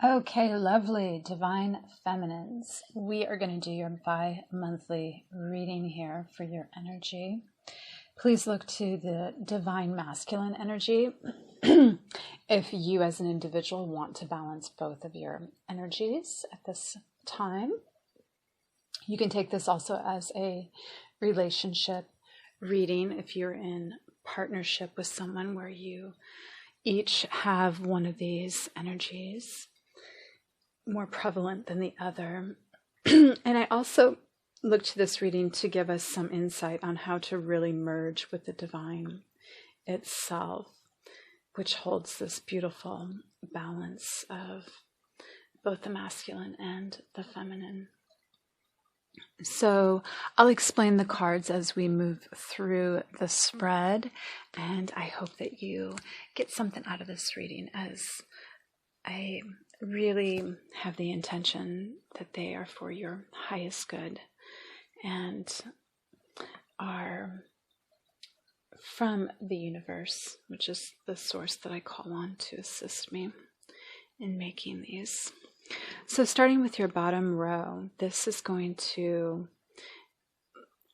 Okay, lovely divine feminines. We are going to do your bi-monthly reading here for your energy. Please look to the divine masculine energy if you as an individual want to balance both of your energies at this time. You can take this also as a relationship reading if you're in partnership with someone where you each have one of these energies more prevalent than the other. And I also look to this reading to give us some insight on how to really merge with the divine itself, which holds this beautiful balance of both the masculine and the feminine. So I'll explain the cards as we move through the spread, and I hope that you get something out of this reading, as I really have the intention that they are for your highest good and are from the universe, which is the source that I call on to assist me in making these. So starting with your bottom row, this is going to,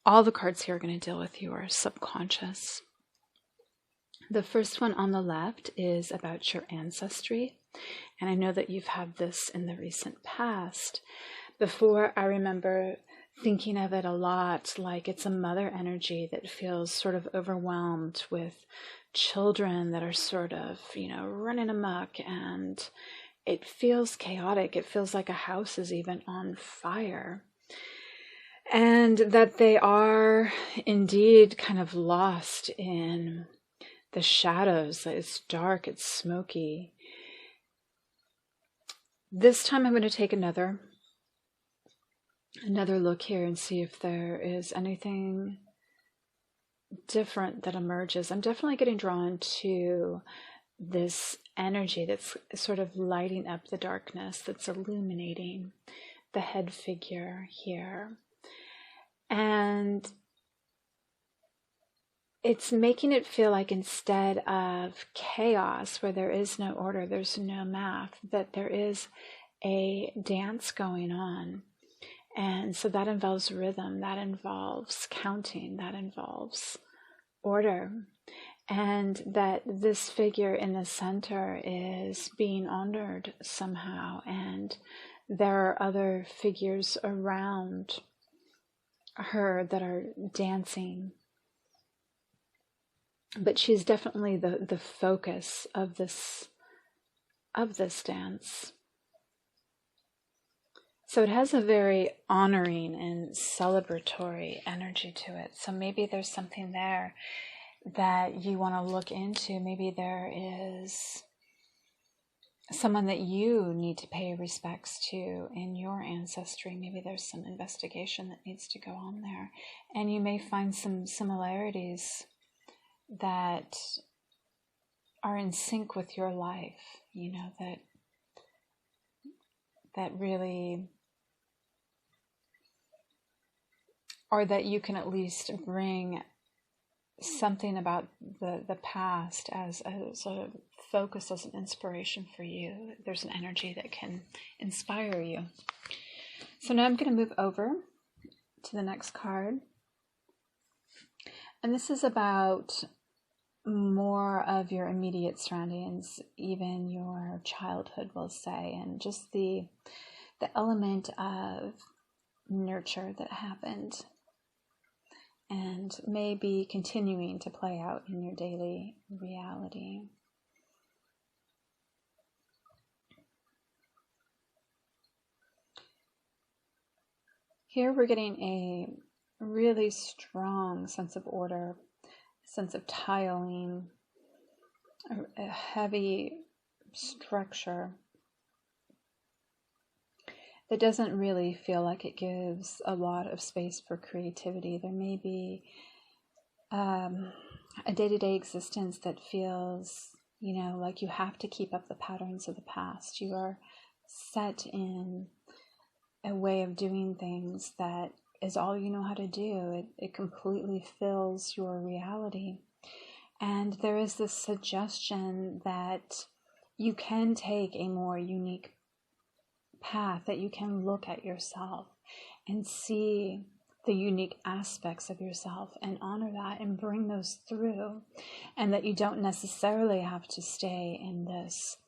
all the cards here are going to deal with your subconscious. The first one on the left is about your ancestry. And I know that you've had this in the recent past. Before, I remember thinking of it a lot like it's a mother energy that feels sort of overwhelmed with children that are sort of, running amok, and it feels chaotic. It feels like a house is even on fire. And that they are indeed kind of lost in the shadows. It's dark, it's smoky. This time I'm going to take another look here and see if there is anything different that emerges. I'm definitely getting drawn to this energy that's sort of lighting up the darkness, that's illuminating the head figure here. And it's making it feel like instead of chaos, where there is no order, there's no math, that there is a dance going on. And so that involves rhythm, that involves counting, that involves order. And that this figure in the center is being honored somehow. And there are other figures around her that are dancing. But she's definitely the focus of this dance. So it has a very honoring and celebratory energy to it. So maybe there's something there that you want to look into. Maybe there is someone that you need to pay respects to in your ancestry. Maybe there's some investigation that needs to go on there. And you may find some similarities that are in sync with your life, that really, or that you can at least bring something about the past as a focus, as an inspiration for you. There's an energy that can inspire you. So now I'm going to move over to the next card. And this is about more of your immediate surroundings, even your childhood, we'll say, and just the element of nurture that happened and may be continuing to play out in your daily reality. Here we're getting a really strong sense of order, sense of tiling, a heavy structure that doesn't really feel like it gives a lot of space for creativity. There may be a day-to-day existence that feels, like you have to keep up the patterns of the past. You are set in a way of doing things that is all you know how to do. It completely fills your reality. And there is this suggestion that you can take a more unique path that you can look at yourself and see the unique aspects of yourself and honor that and bring those through, and that you don't necessarily have to stay in this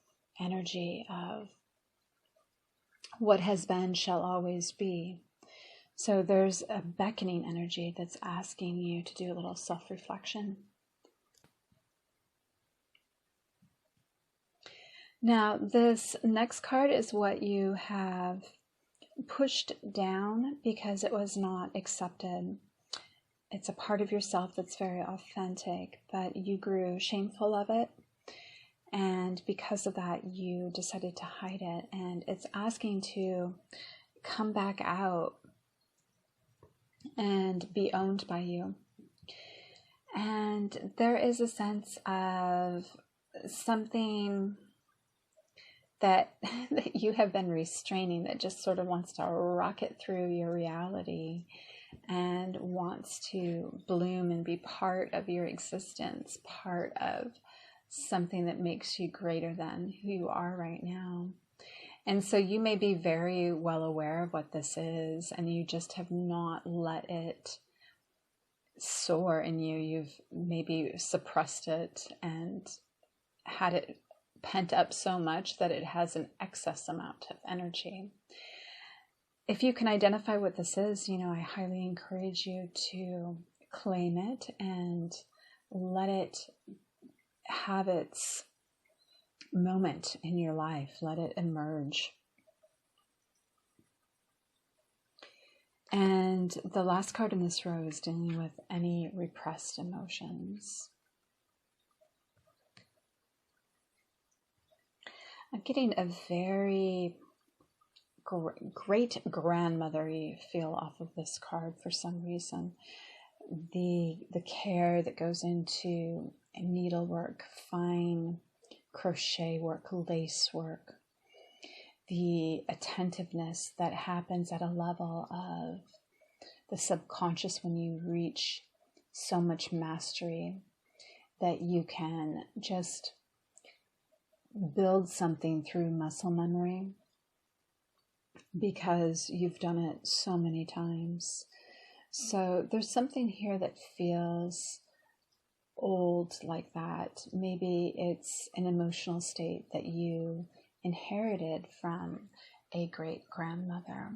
energy of what has been shall always be. So there's a beckoning energy that's asking you to do a little self-reflection. Now, this next card is what you have pushed down because it was not accepted. It's a part of yourself that's very authentic, but you grew shameful of it. And because of that, you decided to hide it. And it's asking to come back out and be owned by you. And there is a sense of something that you have been restraining that just sort of wants to rocket through your reality and wants to bloom and be part of your existence, part of something that makes you greater than who you are right now. And so you may be very well aware of what this is, and you just have not let it soar in you. You've maybe suppressed it and had it pent up so much that it has an excess amount of energy. If you can identify what this is, I highly encourage you to claim it and let it have its moment in your life. Let it emerge. And the last card in this row is dealing with any repressed emotions. I'm getting a very great grandmother-y feel off of this card for some reason. The care that goes into needlework, fine crochet work, lace work, the attentiveness that happens at a level of the subconscious when you reach so much mastery that you can just build something through muscle memory because you've done it so many times. So there's something here that feels old like that. Maybe it's an emotional state that you inherited from a great grandmother.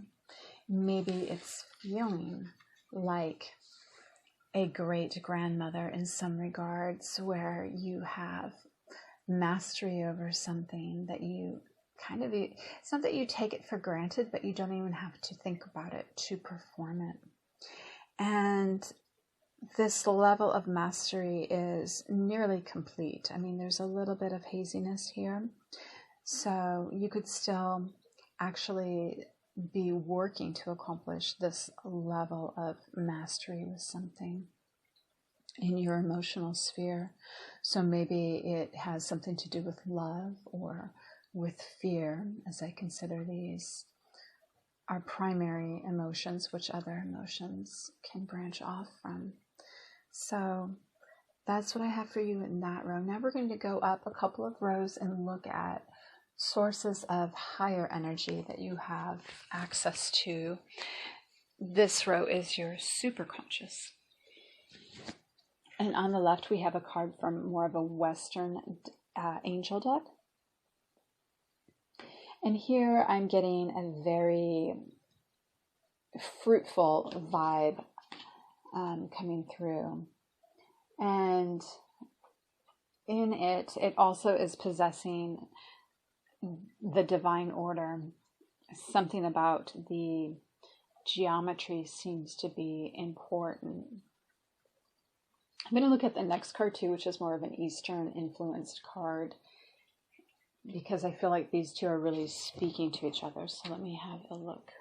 Maybe it's feeling like a great grandmother in some regards, where you have mastery over something that you it's not that you take it for granted, but you don't even have to think about it to perform it. And this level of mastery is nearly complete. I mean, there's a little bit of haziness here. So you could still actually be working to accomplish this level of mastery with something in your emotional sphere. So maybe it has something to do with love or with fear, as I consider these our primary emotions, which other emotions can branch off from. So that's what I have for you in that row. Now we're going to go up a couple of rows and look at sources of higher energy that you have access to. This row is your superconscious. And on the left, we have a card from more of a Western angel deck. And here I'm getting a very fruitful vibe coming through. And in it, it also is possessing the divine order. Something about the geometry seems to be important. I'm going to look at the next card too, which is more of an Eastern influenced card, because I feel like these two are really speaking to each other. So let me have a look.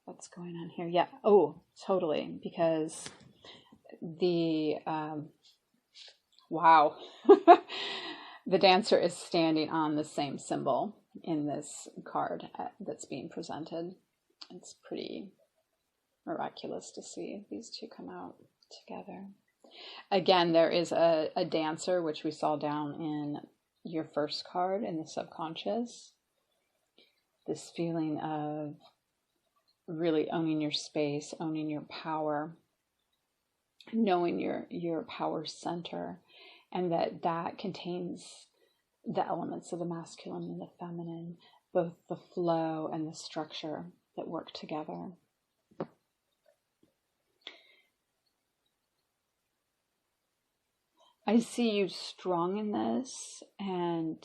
What's going on here? Yeah. Oh, totally. Because the, wow. The dancer is standing on the same symbol in this card that's being presented. It's pretty miraculous to see these two come out together. Again, there is a dancer, which we saw down in your first card in the subconscious. this feeling of really owning your space, owning your power, knowing your power center, and that contains the elements of the masculine and the feminine, both the flow and the structure that work together. I see you strong in this, and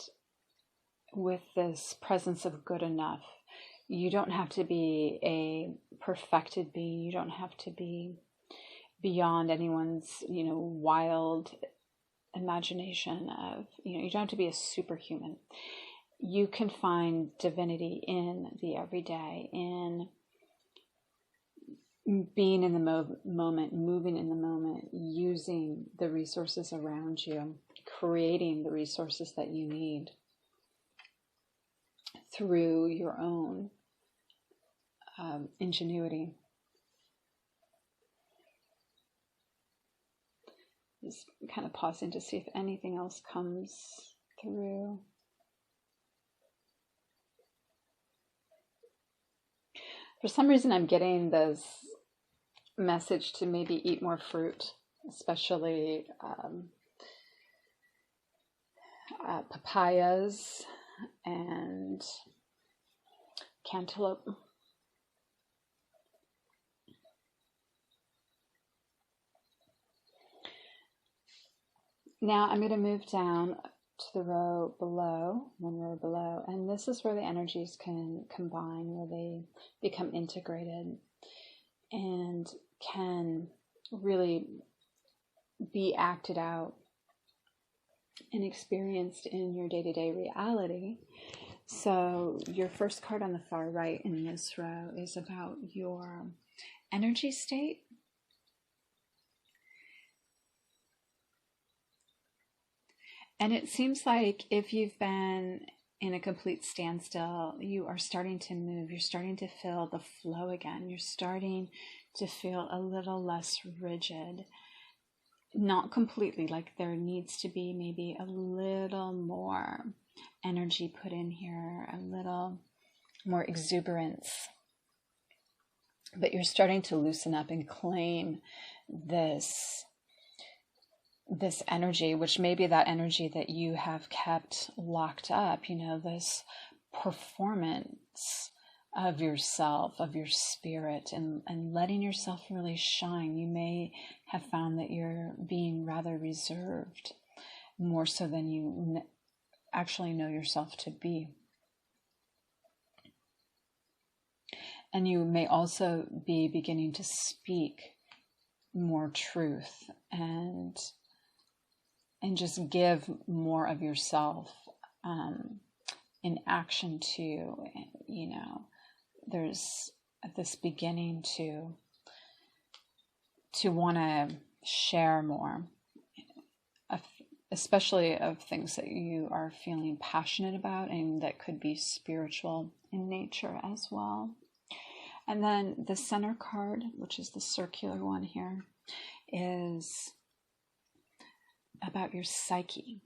with this presence of good enough. You don't have to be a perfected being. You don't have to be beyond anyone's, wild imagination of, you don't have to be a superhuman. You can find divinity in the everyday, in being in the moment, moving in the moment, using the resources around you, creating the resources that you need through your own ingenuity. Just kind of pausing to see if anything else comes through. For some reason, I'm getting this message to maybe eat more fruit, especially papayas and cantaloupe. Now I'm going to move down to the row below, one row below, and this is where the energies can combine, where they become integrated and can really be acted out and experienced in your day-to-day reality. So your first card on the far right in this row is about your energy state. And it seems like if you've been in a complete standstill, you are starting to move. You're starting to feel the flow again. You're starting to feel a little less rigid. Not completely, like there needs to be maybe a little more energy put in here, a little more exuberance. But you're starting to loosen up and claim this energy, which may be that energy that you have kept locked up, this performance of yourself, of your spirit, and letting yourself really shine. You may have found that you're being rather reserved, more so than you actually know yourself to be. And you may also be beginning to speak more truth and just give more of yourself in action to, there's this beginning to want to share more, especially of things that you are feeling passionate about and that could be spiritual in nature as well. And then the center card, which is the circular one here, is about your psyche.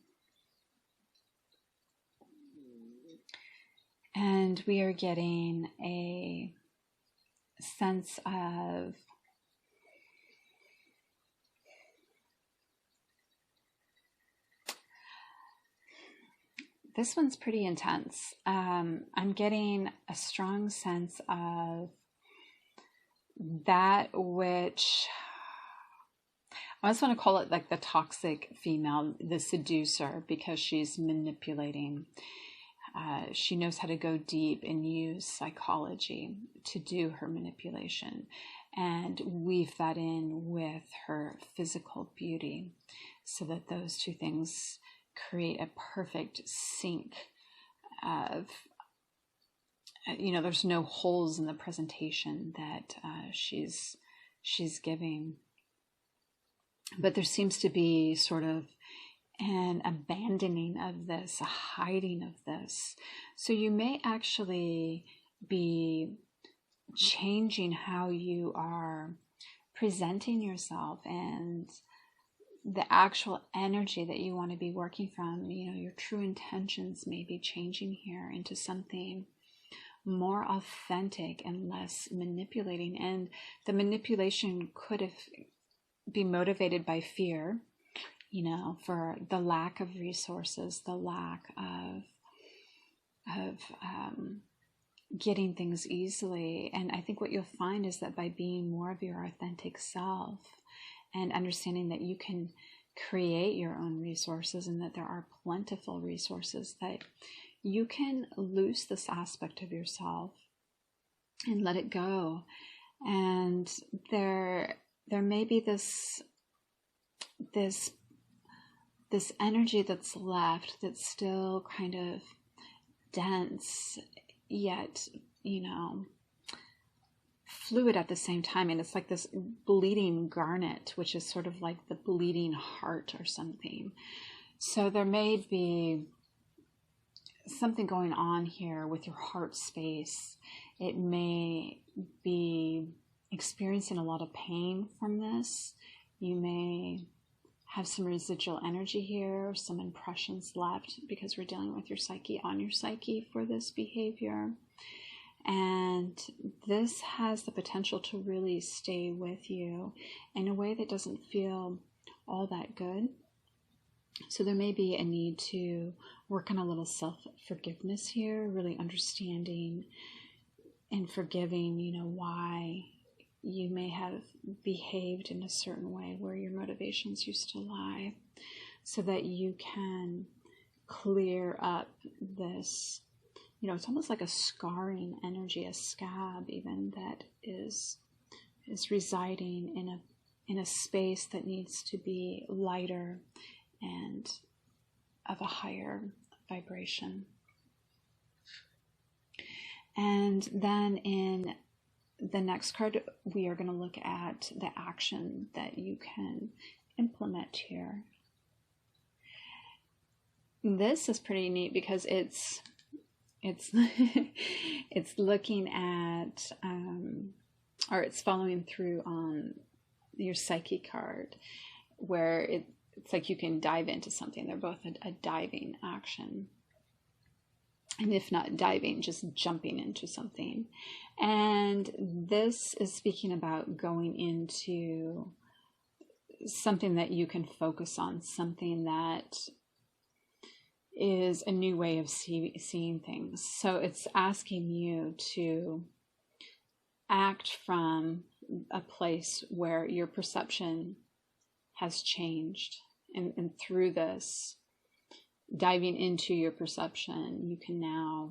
And we are getting a sense of this one's pretty intense. I'm getting a strong sense of that which I always want to call it like the toxic female, the seducer, because she's manipulating. She knows how to go deep and use psychology to do her manipulation and weave that in with her physical beauty so that those two things create a perfect sync of, there's no holes in the presentation that she's giving. But there seems to be sort of an abandoning of this, a hiding of this. So you may actually be changing how you are presenting yourself and the actual energy that you want to be working from. Your true intentions may be changing here into something more authentic and less manipulating. And the manipulation could have be motivated by fear, you know, for the lack of resources, the lack of getting things easily. And I think what you'll find is that by being more of your authentic self and understanding that you can create your own resources and that there are plentiful resources, that you can lose this aspect of yourself and let it go. And there may be this energy that's left that's still kind of dense, yet, you know, fluid at the same time. And it's like this bleeding garnet, which is sort of like the bleeding heart or something. So there may be something going on here with your heart space. It may be experiencing a lot of pain from this. You may have some residual energy here, some impressions left, because we're dealing with your psyche on your psyche for this behavior. And this has the potential to really stay with you in a way that doesn't feel all that good. So there may be a need to work on a little self-forgiveness here, really understanding and forgiving, you know, why you may have behaved in a certain way where your motivations used to lie, so that you can clear up this, you know, it's almost like a scarring energy, a scab even, that is residing in a space that needs to be lighter and of a higher vibration. And then in the next card, we are going to look at the action that you can implement here. This is pretty neat because it's it's looking at or it's following through on your psyche card, where it's like you can dive into something. They're both a diving action. And if not diving, just jumping into something. And this is speaking about going into something that you can focus on, something that is a new way of seeing things. So it's asking you to act from a place where your perception has changed. And through this, diving into your perception, you can now,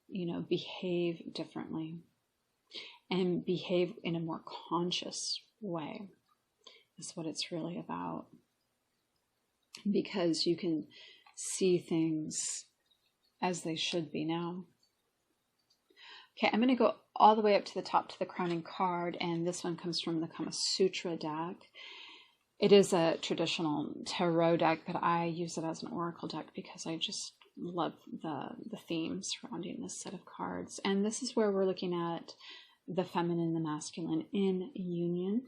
you know, behave differently and behave in a more conscious way. That's what it's really about. Because you can see things as they should be now. Okay, I'm going to go all the way up to the top to the crowning card, and this one comes from the Kama Sutra deck. It is a traditional tarot deck, but I use it as an oracle deck because I just love the theme surrounding this set of cards. And this is where we're looking at the feminine and the masculine in union.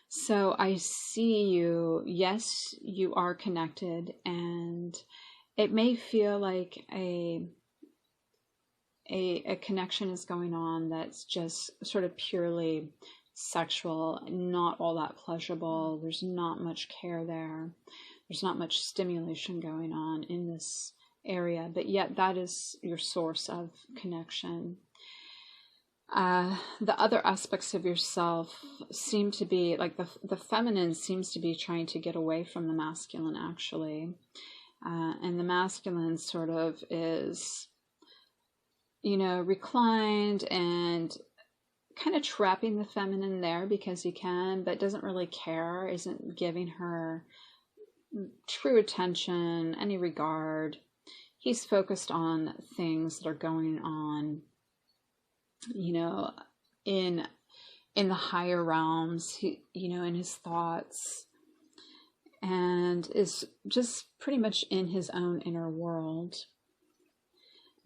So I see you, yes, you are connected, and it may feel like a connection is going on that's just sort of purely sexual, not all that pleasurable. There's not much care there. There's not much stimulation going on in this area, but yet that is your source of connection. The other aspects of yourself seem to be, like the feminine seems to be trying to get away from the masculine, actually. And the masculine sort of is, you know, reclined and kind of trapping the feminine there because he can, but doesn't really care, isn't giving her true attention, any regard. He's focused on things that are going on, you know, in the higher realms, you know, in his thoughts, and is just pretty much in his own inner world.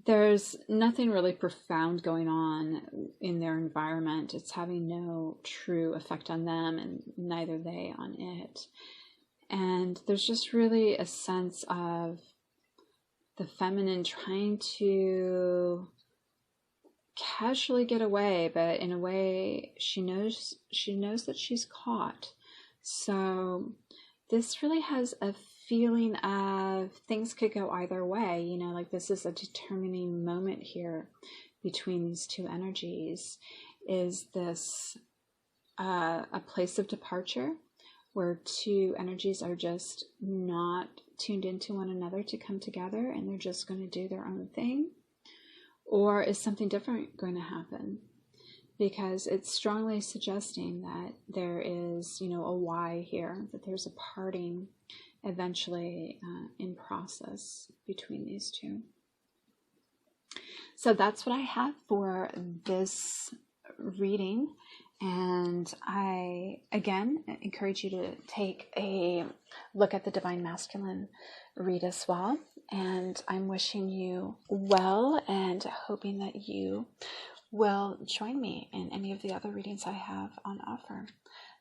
There's nothing really profound going on in their environment. It's having no true effect on them, and neither they on it. And there's just really a sense of the feminine trying to casually get away, but in a way she knows that she's caught. So this really has a feeling of things could go either way, you know, like this is a determining moment here between these two energies. Is this a place of departure where two energies are just not tuned into one another to come together and they're just going to do their own thing? Or is something different going to happen? Because it's strongly suggesting that there is, you know, a why here, that there's a parting eventually in process between these two. So that's what I have for this reading. And I, again, encourage you to take a look at the Divine Masculine read as well. And I'm wishing you well and hoping that you will join me in any of the other readings I have on offer.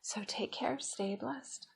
So take care, stay blessed.